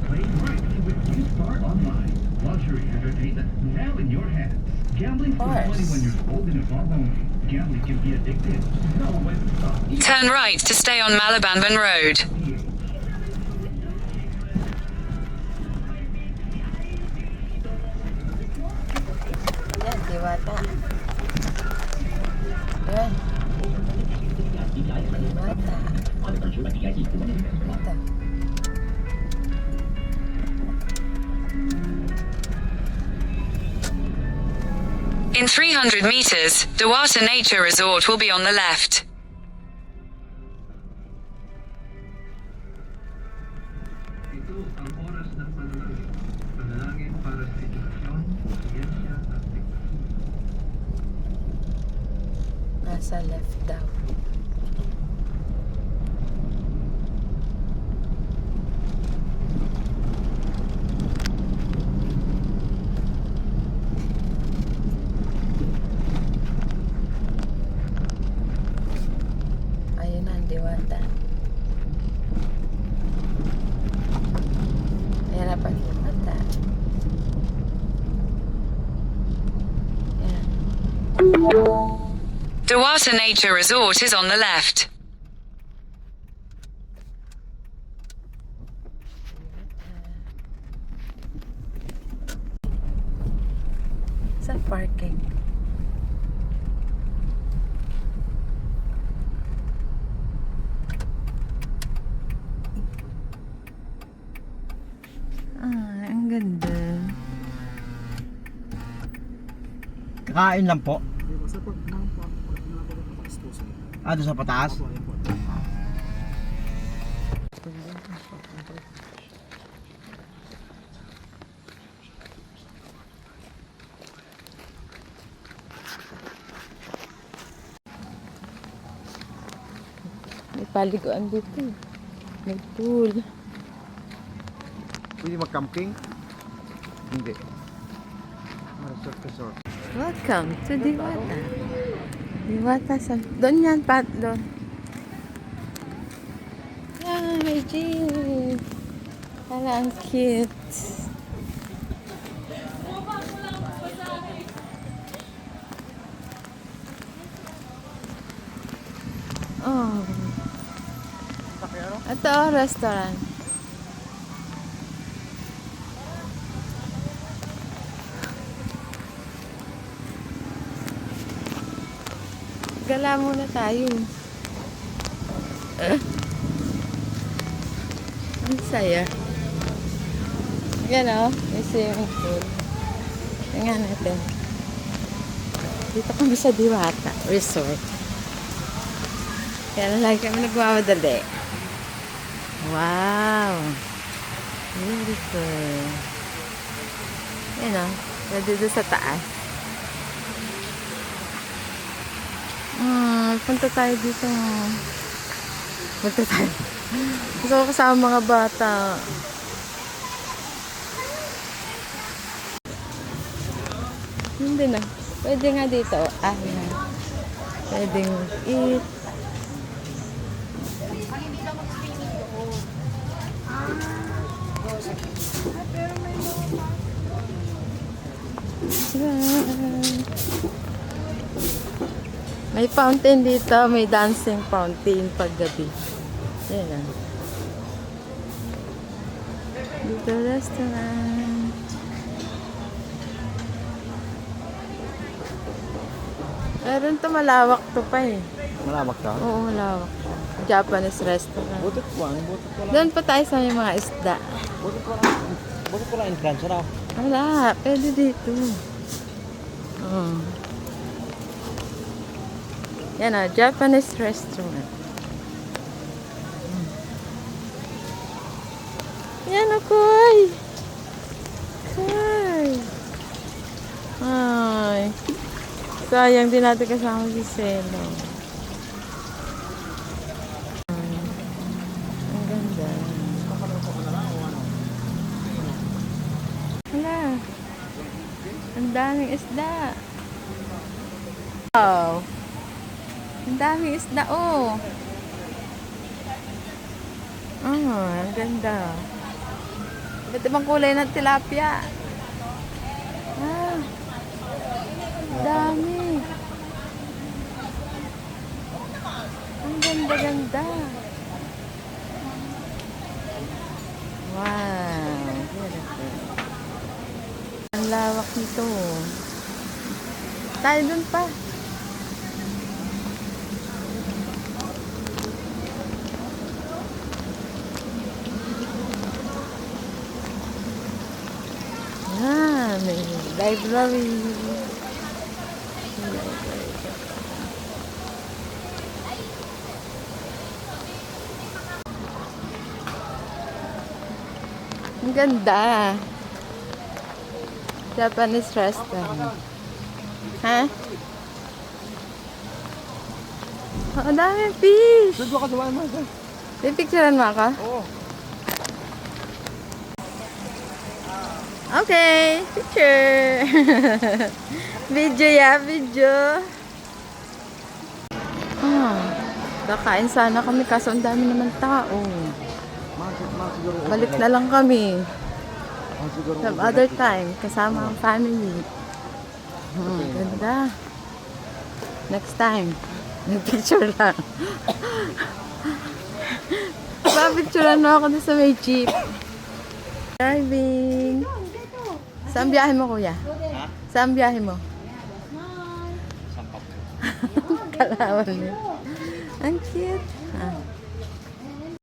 playing right with Q-Star Online. Luxury entertainment now in your hands. Gambling for 21 years old and above only. Gambling can be addictive. Know when to stop. Turn right to stay on Malabandban Road. Yan, Diwata. Yan. Diwata. Ito. In 300 meters, Dewata Nature Resort will be on the left. Ito ang oras ng panalangin. Panalangin para sa edukasyon, siyensya at teknolohiya. Nasa left daw. Ayun na ang Diwata. Ayan na pa Diwata. Ayan. Dewata Nature Resort is on the left. Sa parking. Ang ganda. Kakain lang po. Sa pag-nakapag-disposal. Doon sa pataas. Ayan po. May paliguan dito. May pool. Pwede mag-camping? Hindi. Resort. Welcome to Diwata. Diwata sa... Doon yan, Pat. Doon. Yan, may Jean. Hala, ang cute. Oh. Ito, restaurant. Gala muna tayo. Ang saya. Yan o, may swimming pool. Tingnan natin. Dito kami sa Diwata Resort. Kaya na lagi kami nagmamadali. Wow! Beautiful. Yan o, pwede doon sa taas. Punta tayo dito. Punta tayo. Gusto ko kasama mga bata. Hindi na. Pwede nga dito. Yan. Pwedeng eat. May fountain dito, may dancing fountain paggabi. Ayan na. Dito restaurant. Meron to, malawak to pa eh. Malawak ka? Oo, malawak. Japanese restaurant. Butot ko lang. Doon pa tayo sa may mga isda. Butot ko lang entrance. Sarap. Wala, pwede dito. Oh. Yan o, Japanese restaurant. Yan o, Koy! Koy! Ay. Sayang din natin kasama si Selo. Ang ganda. Hala. Ang daming isda. Wow. Ang daming isda, oh. Ang ganda. Iba't ibang kulay ng tilapia. Ah, dami. Ang ganda-ganda. Wow, beautiful. Ang lawak nito. Tayo dun pa. Ah, may library. Ang ganda. Japanese restaurant. Ha? Ang daming fish. Doon ka dumaan mo. Doon. Pipicturean mo ako? Oo. Okay, picture. Video ya, video. Kakain sana kami kaso ang dami naman tao. Siguro. Balik na lang kami. Siguro. Some other time, kasama ang family. Ganda. Next time. Nag-picture lang. Papicturean mo ako doon sa may jeep. Driving. Saan biyahe mo, kuya? Ha? Saan biyahe mo? Sampap. Kalawan niya. Ang cute. Ah.